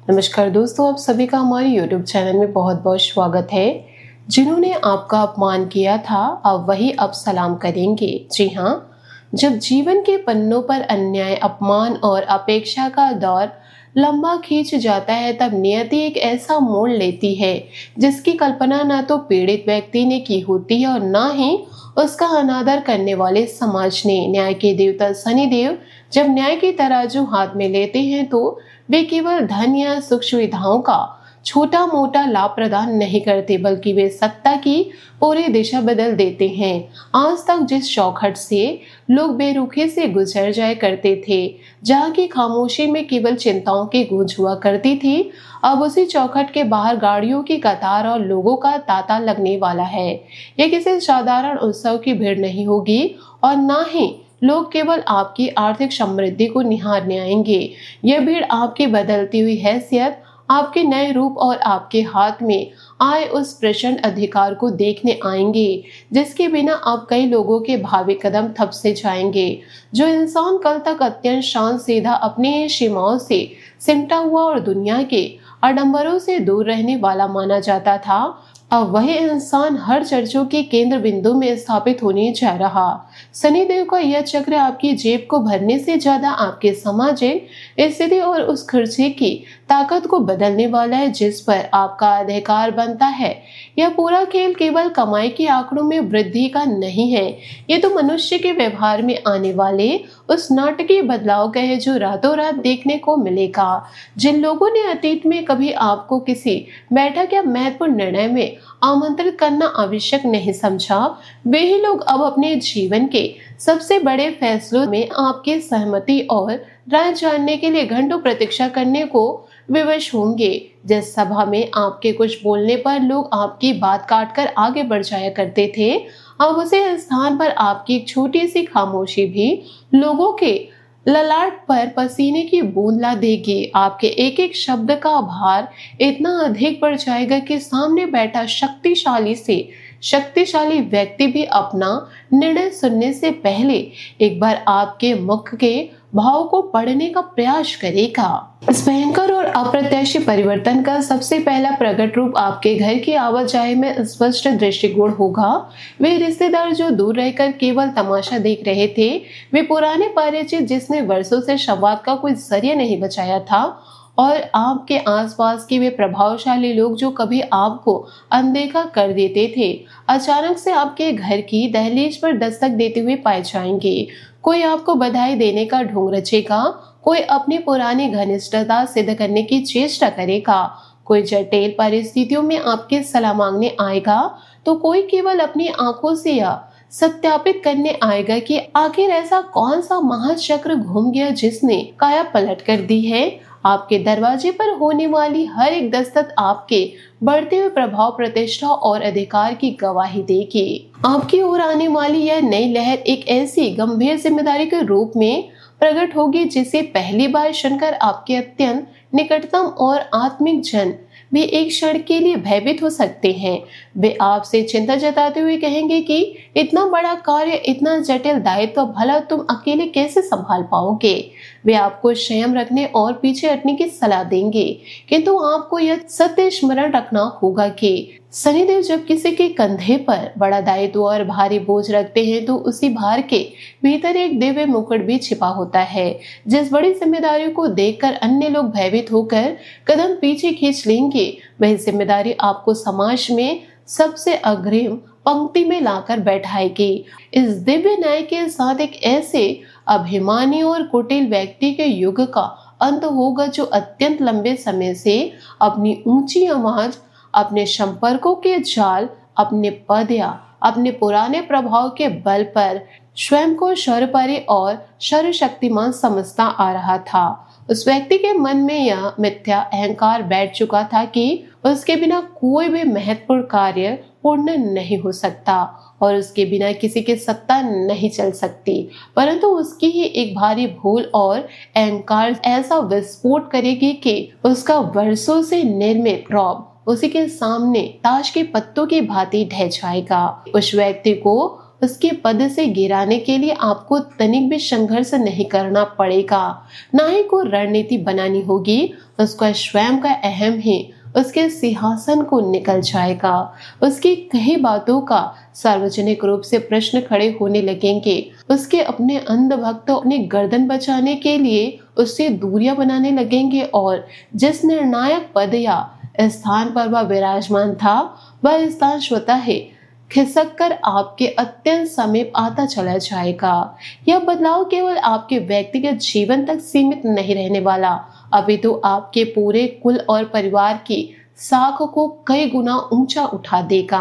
नमस्कार दोस्तों, आप सभी का हमारे YouTube चैनल में बहुत बहुत स्वागत है। जिन्होंने आपका अपमान किया था, अब वही अब सलाम करेंगे। जी हाँ, जब जीवन के पन्नों पर अन्याय, अपमान और अपेक्षा का दौर लंबा खींच जाता है, तब नियति एक ऐसा मोड़ लेती है जिसकी कल्पना न तो पीड़ित व्यक्ति ने की होती है और न ही उसका अनादर करने वाले समाज ने। न्याय के देवता शनिदेव जब न्याय की तराजू हाथ में लेते हैं तो वे केवल धन या सुख सुविधाओं का छोटा मोटा लाभ प्रदान नहीं करते, बल्कि वे सत्ता की पूरी दिशा बदल देते हैं। आज तक जिस चौखट से लोग बेरुखी से गुजर जाया करते थे, जहाँ की खामोशी में केवल चिंताओं की गूंज हुआ करती थी, अब उसी चौखट के बाहर गाड़ियों की कतार और लोगों का तांता लगने वाला है। यह किसी साधारण उत्सव की भीड़ नहीं होगी और न ही लोग केवल आपकी आर्थिक समृद्धि को निहारने आएंगे। यह भीड़ आपकी बदलती हुई हैसियत, आपके नए रूप और आपके हाथ में आए उस प्रचंड अधिकार को देखने आएंगे, जिसके बिना अब कई लोगों के भावी कदम थप से जाएंगे। जो इंसान कल तक अत्यंत शांत सीधा अपनी सीमाओं से सिमटा हुआ और दुनिया के आडंबरों से दूर रहने वाला माना जाता था, अब वही इंसान हर चर्चों के केंद्र बिंदु में स्थापित होने जा रहा। शनिदेव का यह चक्र आपकी जेब को भरने से ज्यादा आपके सामाजिक स्थिति और उस खर्चे की ताकत को बदलने वाला है जिस पर आपका अधिकार बनता है। यह पूरा खेल केवल कमाई के आंकड़ों में वृद्धि का नहीं है, ये तो मनुष्य के व्यवहार में आने वाले उस नाटकीय बदलाव का है जो रातों रात देखने को मिलेगा। जिन लोगों ने अतीत में कभी आपको किसी बैठक या महत्वपूर्ण निर्णय में आमंत्रित करना आवश्यक नहीं समझा, वे ही लोग अब अपने जीवन के सबसे बड़े फैसलों में आपकी सहमति और राय जानने के लिए घंटों प्रतीक्षा करने को विवश होंगे। जिस सभा में आपके कुछ बोलने पर लोग आपकी बात काटकर आगे बढ़ जाया करते थे, अब उसी स्थान पर आपकी एक छोटी सी खामोशी भी लोगों के ललाट पर पसीने की बूंद ला देगी। आपके एक एक शब्द का भार इतना अधिक बढ़ जाएगा कि सामने बैठा शक्तिशाली से शक्तिशाली व्यक्ति भी अपना निर्णय सुनने से पहले एक बार आपके मुख के भाव को पढ़ने का प्रयास करेगा। इस भयंकर और अप्रत्याशित परिवर्तन का सबसे पहला प्रकट रूप आपके घर की आवाजाही में स्पष्ट दृष्टिगोण होगा। वे रिश्तेदार जो दूर रहकर केवल तमाशा देख रहे थे, वे पुराने परिचित जिसने वर्षों से संवाद का कोई जरिया नहीं बचाया था, और आपके आसपास के वे प्रभावशाली लोग जो कभी आपको अनदेखा कर देते थे, अचानक से आपके घर की दहलीज पर दस्तक देते हुए पाए जाएंगे। कोई आपको बधाई देने का ढोंग रचेगा, कोई अपनी पुरानी घनिष्ठता सिद्ध करने की चेष्टा करेगा, कोई जटिल परिस्थितियों में आपके सलाह मांगने आएगा, तो कोई केवल अपनी आंखों से यह सत्यापित करने आएगा कि आखिर ऐसा कौन सा महाचक्र घूम गया जिसने काया पलट कर दी है। आपके दरवाजे पर होने वाली हर एक दस्तक आपके बढ़ते हुए प्रभाव, प्रतिष्ठा और अधिकार की गवाही देगी। आपकी ओर आने वाली यह नई लहर एक ऐसी गंभीर जिम्मेदारी के रूप में प्रकट होगी जिसे पहली बार सुनकर आपके अत्यंत निकटतम और आत्मिक जन भी एक क्षण के लिए भयभीत हो सकते हैं। वे आपसे चिंता जताते हुए कहेंगे कि इतना बड़ा कार्य, इतना जटिल दायित्व भला तुम अकेले कैसे संभाल पाओगे। वे आपको संयम रखने और पीछे हटने की सलाह देंगे, किंतु आपको यह सत्य स्मरण रखना होगा कि शनिदेव जब किसी के कंधे पर बड़ा दायित्व और भारी बोझ रखते हैं तो उसी भार के भीतर एक दिव्य मुकुट भी छिपा होता है। जिस बड़ी जिम्मेदारी को देखकर अन्य लोग भयभीत होकर कदम पीछे खींच लेंगे, वही जिम्मेदारी आपको समाज में सबसे अग्रिम पंक्ति में लाकर बैठाएगी। इस दिव्य न्याय के साथ एक ऐसे अभिमानी और कुटिल व्यक्ति के युग का अंत होगा जो अत्यंत लंबे समय से अपनी ऊंची आवाज, अपने संपर्कों के जाल, अपने पद या अपने पुराने प्रभाव के बल पर स्वयं को सर्वोपरि और सर्वशक्तिमान समझता आ रहा था। उस व्यक्ति के मन में यह मिथ्या अहंकार बैठ चुका था कि उसके बिना कोई भी महत्वपूर्ण कार्य पूर्ण नहीं हो सकता और उसके बिना किसी की सत्ता नहीं चल सकती, परंतु उसकी ही एक भारी भूल और अहंकार ऐसा विस्फोट करेगी कि उसका वर्षों से निर्मित रौब उसी के सामने ताश के पत्तों की भांति ढह जाएगा। उस व्यक्ति को उसके पद से गिराने के लिए आपको तनिक भी संघर्ष नहीं करना पड़ेगा, ना ही कोई रणनीति बनानी होगी। उसका स्वयं का अहम ही उसके सिंहासन को निकल जाएगा। उसकी कई बातों का सार्वजनिक रूप से प्रश्न खड़े होने लगेंगे। उसके अपने अंध भक्त अपनी गर्दन बचाने के लिए उससे दूरियां बनाने लगेंगे और जिस निर्णायक पद या स्थान पर वह विराजमान था, वह स्थान स्वतः ही खिसक कर आपके अत्यंत समीप आता चला जाएगा। यह बदलाव केवल आपके व्यक्तिगत जीवन तक सीमित नहीं रहने वाला, अभी तो आपके पूरे कुल और परिवार की साख को कई गुना ऊंचा उठा देगा।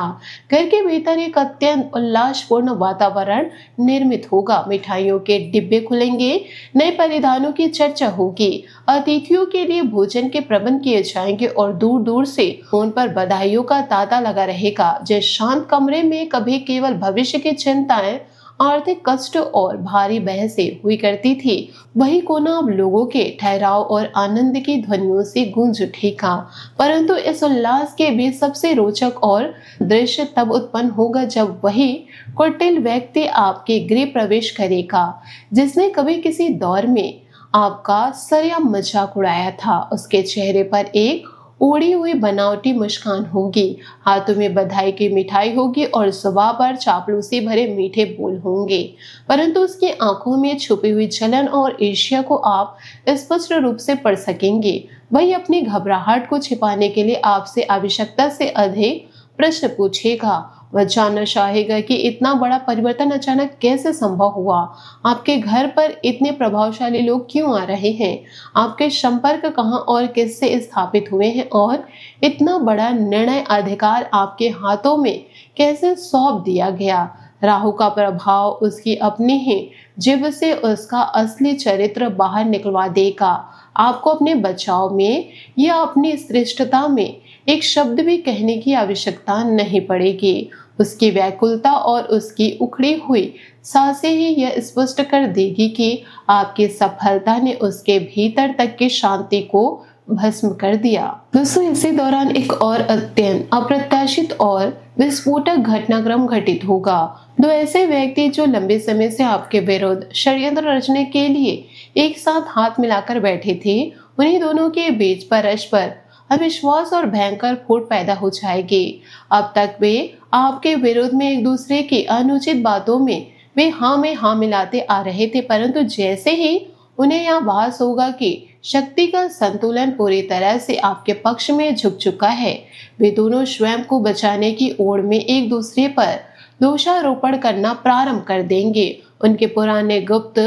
घर के भीतर एक अत्यंत उल्लासपूर्ण वातावरण निर्मित होगा। मिठाइयों के डिब्बे खुलेंगे, नए परिधानों की चर्चा होगी, अतिथियों के लिए भोजन के प्रबंध किए जाएंगे और दूर दूर से फोन पर बधाइयों का तांता लगा रहेगा। जिस शांत कमरे में कभी केवल भविष्य की चिंताएं, आर्थिक कष्ट और भारी बहसें हुई करती थी, वही कोना अब लोगों के ठहराव और आनंद की ध्वनियों से गूंज उठेगा। परंतु इस उल्लास के बीच सबसे रोचक और दृश्य तब उत्पन्न होगा जब वही कुटिल व्यक्ति आपके गृह प्रवेश करेगा, जिसने कभी किसी दौर में आपका सरेआम मजाक उड़ाया था। उसके चेहरे पर एक उड़ी हुई बनावटी मुस्कान होगी, हाथों में बधाई की मिठाई होगी और सुबह पर चापलूसी भरे मीठे बोल होंगे। परंतु उसकी आंखों में छुपी हुई जलन और ईर्ष्या को आप स्पष्ट रूप से पढ़ सकेंगे। वही अपनी घबराहट को छिपाने के लिए आपसे आवश्यकता से अधिक प्रश्न पूछेगा। वह जानना चाहेगा कि इतना बड़ा परिवर्तन अचानक कैसे संभव हुआ, आपके घर पर इतने प्रभावशाली लोग क्यों आ रहे हैं, आपके संपर्क कहाँ और किससे स्थापित हुए हैं और इतना बड़ा निर्णय अधिकार आपके हाथों में कैसे सौंप दिया गया। राहु का प्रभाव उसकी अपनी ही जिभ से उसका असली चरित्र बाहर निकलवा देगा। आपको अपने बचाव में या अपनी श्रेष्ठता में एक शब्द भी कहने की आवश्यकता नहीं पड़ेगी। उसकी व्याकुलता और उसकी उखड़ी हुई सांसें ही यह स्पष्ट कर देगी कि आपकी सफलता ने उसके भीतर तक की शांति को भस्म कर दिया। दोस्तों, इसी दौरान एक और अत्यंत अप्रत्याशित और विस्फोटक घटनाक्रम घटित होगा। दो ऐसे व्यक्ति जो लंबे समय से आपके विरुद्ध षड्यंत्र रचने के लिए एक साथ हाथ मिलाकर बैठे थे, उन्हीं दोनों के बीच परस्पर अविश्वास और भयंकर फूट पैदा हो जाएगी। अब तक वे आपके विरोध में एक दूसरे की अनुचित बातों में वे हाँ में हाँ मिलाते आ रहे थे, परंतु जैसे ही उन्हें यह आभास होगा कि शक्ति का संतुलन पूरी तरह से आपके पक्ष में झुक चुका है, वे दोनों स्वयं को बचाने की ओर में एक दूसरे पर दोषारोपण करना प्रारंभ कर देंगे। उनके पुराने गुप्त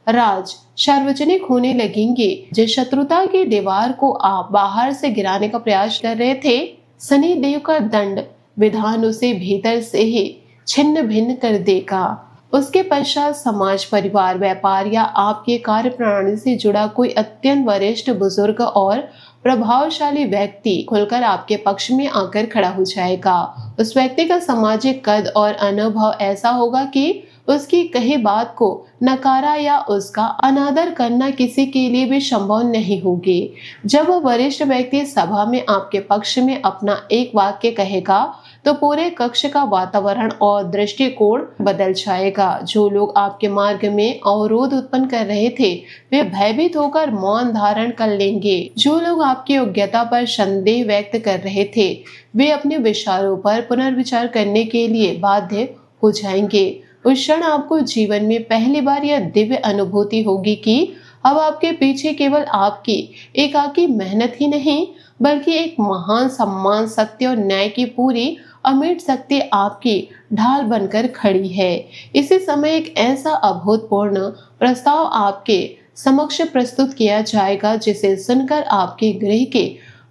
राज सार्वजनिक होने लगेंगे। जिस शत्रुता की दीवार को आप बाहर से गिराने का प्रयास कर रहे थे, शनि देव का दंड विधान उसे भीतर से ही छिन्न भिन्न कर देगा। उसके पश्चात समाज, परिवार, व्यापार या आपके कार्य प्रणाली से जुड़ा कोई अत्यंत वरिष्ठ, बुजुर्ग और प्रभावशाली व्यक्ति खुलकर आपके पक्ष में आकर खड़ा हो जाएगा। उस व्यक्ति का सामाजिक कद और अनुभव ऐसा होगा कि उसकी कही बात को नकारा या उसका अनादर करना किसी के लिए भी संभव नहीं होगी। जब वह वरिष्ठ व्यक्ति सभा में आपके पक्ष में अपना एक वाक्य कहेगा, तो पूरे कक्ष का वातावरण और दृष्टिकोण बदल जाएगा। जो लोग आपके मार्ग में अवरोध उत्पन्न कर रहे थे, वे भयभीत होकर मौन धारण कर लेंगे। जो लोग आपकी योग्यता पर संदेह व्यक्त कर रहे थे, वे अपने विचारों पर पुनर्विचार करने के लिए बाध्य हो जाएंगे। उस क्षण आपको जीवन में पहली बार यह दिव्य अनुभूति होगी कि अब आपके पीछे केवल आपकी एकाकी मेहनत ही नहीं, बल्कि एक महान सम्मान, सत्य और न्याय की पूरी अमिट शक्ति आपकी ढाल बनकर खड़ी है। इसी समय एक ऐसा अभूतपूर्व प्रस्ताव आपके समक्ष प्रस्तुत किया जाएगा, जिसे सुनकर आपके गृह के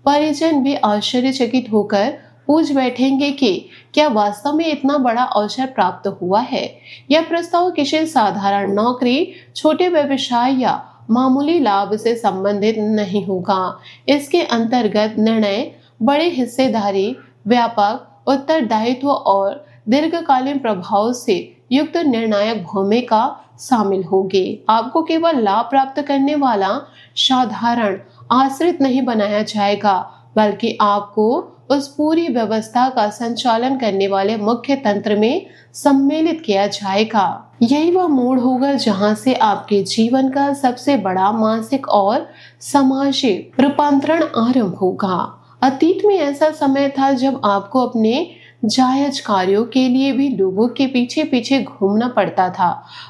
परिजन भी आश्चर्यचकित होकर पूछ बैठेंगे कि क्या वास्तव में इतना बड़ा अवसर प्राप्त हुआ है। यह प्रस्ताव किसी साधारण नौकरी, छोटे व्यवसाय या मामूली लाभ से संबंधित नहीं होगा। इसके अंतर्गत निर्णय बड़े हिस्सेदारी, व्यापक उत्तरदायित्व और दीर्घकालीन प्रभाव से युक्त निर्णायक भूमिका शामिल होगी। आपको केवल लाभ प्राप्त करने वाला साधारण आश्रित नहीं बनाया जाएगा, बल्कि आपको उस पूरी व्यवस्था का संचालन करने वाले मुख्य तंत्र में सम्मिलित किया जाएगा। यही वह मोड़ होगा जहां से आपके जीवन का सबसे बड़ा मानसिक और सामाजिक रूपांतरण आरंभ होगा। अतीत में ऐसा समय था जब आपको अपने जायज कार्यों के लिए भी लोगों के पीछे पीछे घूमना पड़ता था,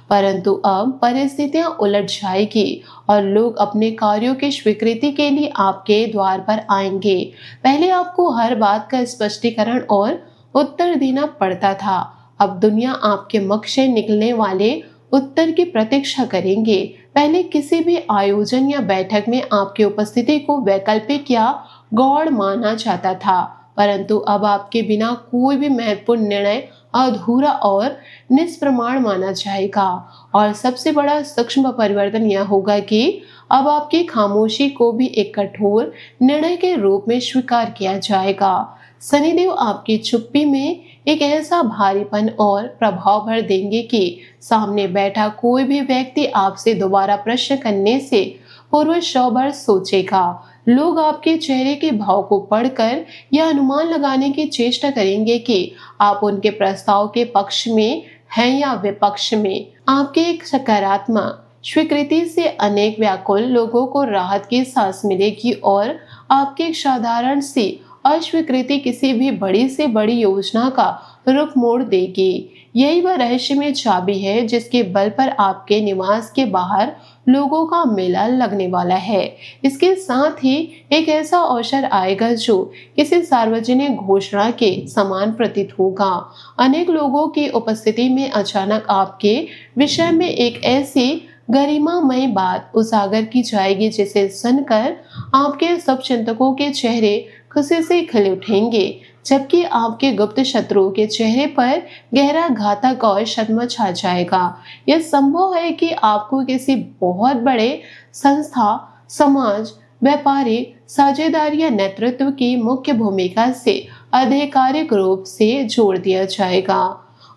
परंतु अब परिस्थितियां उलट जाएगी और लोग अपने कार्यों की स्वीकृति के लिए आपके द्वार पर आएंगे। पहले आपको हर बात का स्पष्टीकरण और उत्तर देना पड़ता था, अब दुनिया आपके मुख से निकलने वाले उत्तर की प्रतीक्षा करेंगे। पहले किसी भी आयोजन या बैठक में आपकी उपस्थिति को वैकल्पिक या गौड़ माना जाता था, परंतु अब आपके बिना कोई भी महत्वपूर्ण निर्णय अधूरा और निष्प्रमाण माना जाएगा। और सबसे बड़ा सूक्ष्म परिवर्तन यह होगा कि अब आपकी खामोशी को भी एक कठोर निर्णय के रूप में स्वीकार किया जाएगा। शनिदेव आपकी चुप्पी में एक ऐसा भारीपन और प्रभाव भर देंगे कि सामने बैठा कोई भी व्यक्ति आपसे दोबारा प्रश्न करने से पूर्व 100 बार सोचेगा। लोग आपके चेहरे के भाव को पढ़कर यह अनुमान लगाने की चेष्टा करेंगे कि आप उनके प्रस्ताव के पक्ष में हैं या विपक्ष में। आपके एक सकारात्मक स्वीकृति से अनेक व्याकुल लोगों को राहत की सांस मिलेगी और आपके एक साधारण सी अस्वीकृति किसी भी बड़ी से बड़ी योजना का रुख मोड़ देगी। यही वह रहस्यमय चाबी है जिसके बल पर आपके निवास के बाहर लोगों का मेला लगने वाला है। इसके साथ ही एक ऐसा अवसर आएगा जो किसी सार्वजनिक घोषणा के समान प्रतीत होगा। अनेक लोगों की उपस्थिति में अचानक आपके विषय में एक ऐसी गरिमामय बात उजागर की जाएगी जिसे सुनकर आपके सब चिंतकों के चेहरे खुशी से खिल उठेंगे, जबकि आपके गुप्त शत्रुओं के चेहरे पर गहरा घातक और सदमा छा जाएगा। यह संभव है कि आपको किसी बहुत बड़े संस्था, समाज, व्यापारिक साझेदारी या नेतृत्व की मुख्य भूमिका से आधिकारिक रूप से जोड़ दिया जाएगा।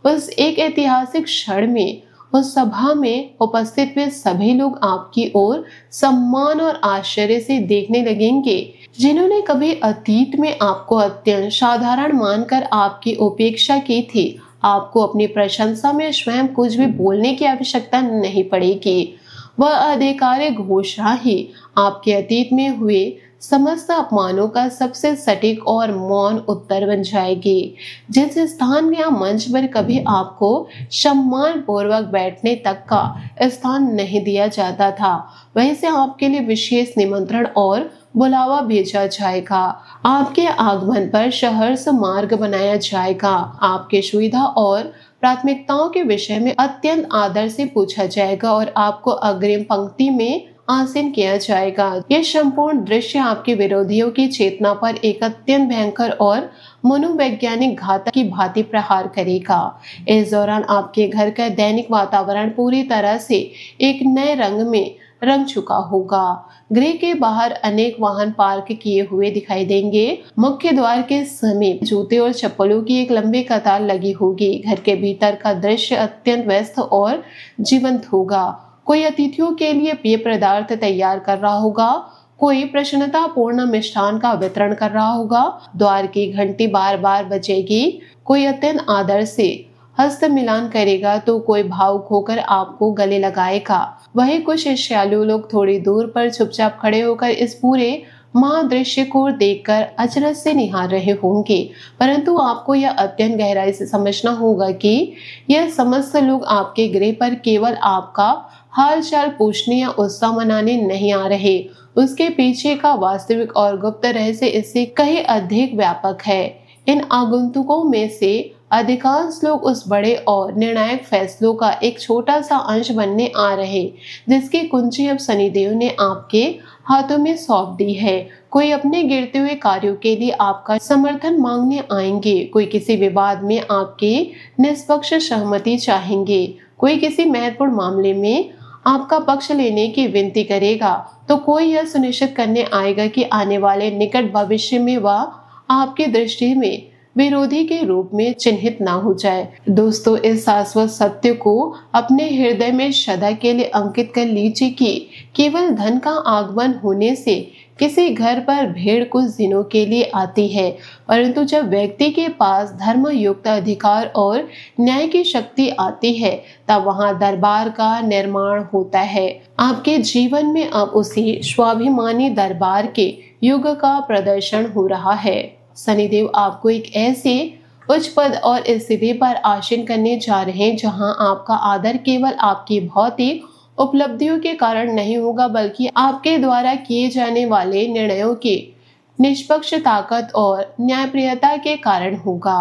उस एक ऐतिहासिक क्षण में उस सभा में उपस्थित हुए सभी लोग आपकी ओर सम्मान और आश्चर्य से देखने लगेंगे। जिन्होंने कभी अतीत में आपको अत्यंत साधारण मानकर आपकी उपेक्षा की थी, आपको अपनी प्रशंसा में स्वयं कुछ भी बोलने की आवश्यकता नहीं पड़ेगी। वह आधिकारिक घोषणा ही आपके अतीत में हुए समस्त अपमानों का सबसे सटीक और मौन उत्तर बन जाएगी। जिस स्थान या मंच पर कभी आपको सम्मान पूर्वक बैठने तक का स्थान नहीं दिया जाता था, वहीं से आपके लिए विशेष निमंत्रण और बुलावा भेजा जाएगा। आपके आगमन पर सहर्ष मार्ग बनाया जाएगा। आपके सुविधा और प्राथमिकताओं के विषय में अत्यंत आदर से पूछा जाएगा और आपको अग्रिम पंक्ति में आसीन किया जाएगा। यह संपूर्ण दृश्य आपके विरोधियों की चेतना पर एक अत्यंत भयंकर और मनोवैज्ञानिक घातक की भांति प्रहार करेगा। इस दौरान आपके घर का दैनिक वातावरण पूरी तरह से एक नए रंग में रंग चुका होगा। गृह के बाहर अनेक वाहन पार्क किए हुए दिखाई देंगे। मुख्य द्वार के समीप जूते और चप्पलों की एक लंबी कतार लगी होगी। घर के भीतर का दृश्य अत्यंत व्यस्त और जीवंत होगा। कोई अतिथियों के लिए पेय पदार्थ तैयार कर रहा होगा, कोई प्रसन्नता पूर्ण मिष्ठान का वितरण कर रहा होगा। द्वार की घंटी बार बार बजेगी। कोई अत्यंत आदर से हस्त मिलान करेगा तो कोई भावुक होकर आपको गले लगाएगा। वही कुछ ईर्ष्यालु लोग थोड़ी दूर पर चुपचाप खड़े होकर इस पूरे महादृश्य को देखकर अचरज से निहार रहे होंगे, परंतु आपको यह अत्यंत गहराई से समझना होगा कि यह समस्त लोग आपके गृह पर केवल आपका हाल चाल पूछने या उत्साह मनाने नहीं आ रहे। उसके पीछे का वास्तविक और गुप्त रहस्य इससे कहीं अधिक व्यापक है। इन आगंतुकों में से अधिकांश लोग उस बड़े और निर्णायक फैसलों का एक छोटा सा अंश बनने आ रहे, जिसकी कुंजी अब शनिदेव ने आपके हाथों में सौंप दी है। कोई अपने गिरते हुए कार्यों के लिए आपका समर्थन मांगने आएंगे, कोई किसी विवाद में आपकी निष्पक्ष सहमति चाहेंगे, कोई किसी महत्वपूर्ण मामले में आपका पक्ष लेने की विनती करेगा, तो कोई यह सुनिश्चित करने आएगा कि आने वाले निकट भविष्य में वह आपकी दृष्टि में विरोधी के रूप में चिन्हित ना हो जाए। दोस्तों, इस शाश्वत सत्य को अपने हृदय में सदा के लिए अंकित कर लीजिए कि केवल धन का आगमन होने से किसी घर पर भीड़ कुछ दिनों के लिए आती है, परंतु जब व्यक्ति के पास धर्मयुक्त अधिकार और न्याय की शक्ति आती है तब वहां दरबार का निर्माण होता है। आपके जीवन में अब उसी स्वाभिमानी दरबार के युग का प्रदर्शन हो रहा है। शनिदेव आपको एक ऐसे उच्च पद और स्थिति पर आसीन करने जा रहे हैं जहां आपका आदर केवल आपकी भौतिक उपलब्धियों के कारण नहीं होगा, बल्कि आपके द्वारा किए जाने वाले निर्णयों की निष्पक्ष ताकत और न्यायप्रियता के कारण होगा।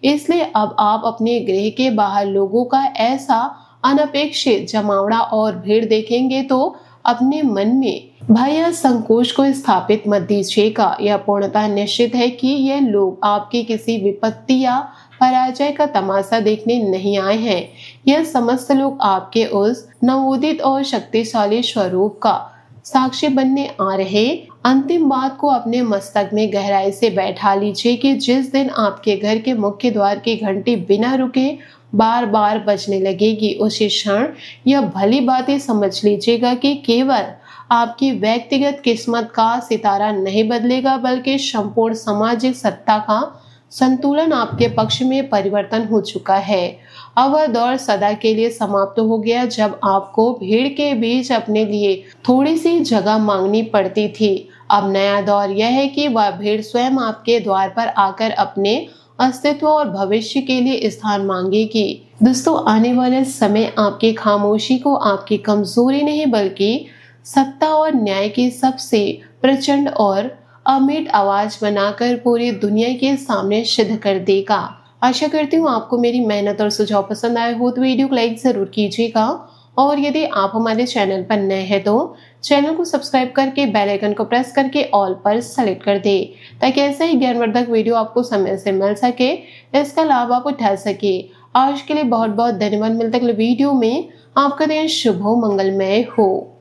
इसलिए अब आप अपने गृह के बाहर लोगों का ऐसा अनपेक्षित जमावड़ा और भीड़ देखेंगे तो अपने मन में भय या संकोच को स्थापित मत दीजिएगा। यह पूर्णतः निश्चित है कि यह लोग आपकी किसी विपत्ति या पराजय का तमाशा देखने नहीं आए हैं। यह समस्त लोग आपके उस नवोदित और शक्तिशाली स्वरूप का साक्षी बनने आ रहे। अंतिम बात को अपने मस्तक में गहराई से बैठा लीजिए कि जिस दिन आपके घर के मुख्य द्वार की घंटी बिना रुके बार बार बजने लगेगी, उसी क्षण यह भली बातें समझ लीजिएगा कि केवल आपकी व्यक्तिगत किस्मत का सितारा नहीं बदलेगा, बल्कि संपूर्ण सामाजिक सत्ता का संतुलन आपके पक्ष में परिवर्तन हो चुका है। अब वह दौर सदा के लिए समाप्त हो गया जब आपको भीड़ के बीच अपने लिए थोड़ी सी जगह मांगनी पड़ती थी। अब नया दौर यह है कि वह भीड़ स्वयं आपके द्वार पर आकर अपने अस्तित्व और भविष्य के लिए स्थान मांगेगी। दोस्तों, आने वाले समय आपकी खामोशी को आपकी कमजोरी नहीं बल्कि सत्ता और न्याय की सबसे प्रचंड और अमिट आवाज बनाकर पूरी दुनिया के सामने सिद्ध कर देगा। आशा करती हूँ आपको मेरी मेहनत और सुझाव पसंद आए हो तो वीडियो को लाइक जरूर कीजिएगा, और यदि आप हमारे चैनल पर नए हैं तो चैनल को सब्सक्राइब करके बेल आइकन को प्रेस करके ऑल पर सेलेक्ट कर दे, ताकि ऐसा ही ज्ञानवर्धक वीडियो आपको समय से मिल सके, इसका लाभ आप उठा सके। आज के लिए बहुत बहुत धन्यवाद। मिलते अगले वीडियो में। आपका दिन शुभ हो, मंगलमय हो।